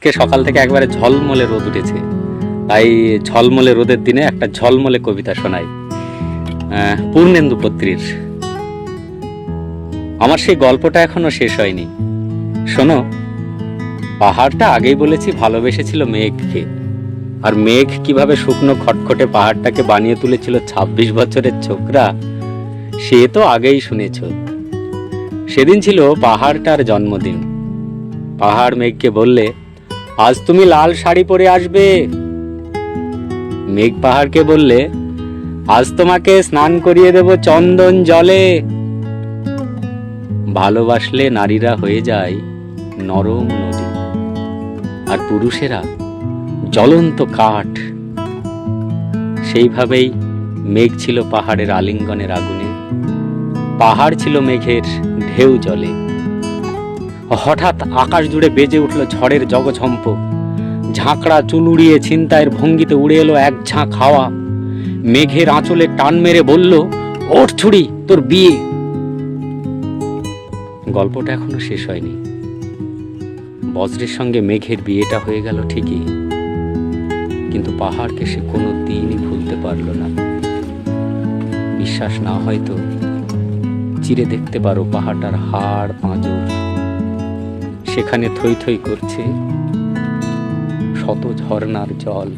আজকে সকাল থেকে একবারে ঝলমলে রোদ উঠেছে, তাই ঝলমলে রোদের দিনে একটা ঝলমলে কবিতা শোনাই পূর্ণেন্দু পত্রীর। আমার সেই গল্পটা এখনো শেষ হয়নি, শোনো। পাহাড়টা আগেই বলেছি ভালোবেসেছিল মেঘকে, আর মেঘ কিভাবে শুকনো খটখটে পাহাড়টাকে বানিয়ে তুলেছিল ২৬ বছরের ছোকরা, সে তো আগেই শুনেছ। সেদিন ছিল পাহাড়টার জন্মদিন। পাহাড় মেঘকে বললে, আজ তুমি লাল শাড়ি পরে আসবে। মেঘ পাহাড়কে বললে, আজ তোমাকে স্নান করিয়ে দেব চন্দন জলে। ভালোবাসলে নারীরা হয়ে যায় নরম নদী, আর পুরুষেরা জ্বলন্ত কাঠ। সেইভাবেই মেঘ ছিল পাহাড়ের আলিঙ্গনের আগুনে, পাহাড় ছিল মেঘের ঢেউ জলে। হঠাৎ আকাশ জুড়ে বেজে উঠল ঝড়ের জগঝম্প। ঝাঁকড়া চুল উড়িয়ে ছিনতাইয়ের ভঙ্গিতে উড়ে এলো এক ঝাঁক হাওয়া। মেঘের আঁচলে টান মেরে বলল, ওঠ ছুরি, তোর বিয়ে। গল্পটা এখনো শেষ হয়নি। বজ্রের সঙ্গে মেঘের বিয়েটা হয়ে গেল ঠিকই, কিন্তু পাহাড়কে সে কোনো দিনই ভুলতে পারল না। বিশ্বাস না হয় তো চিরে দেখতে পারো পাহাড়টার হাড় পাঁজর, সেখানে থই থই করছে শত ঝর্ণার জল।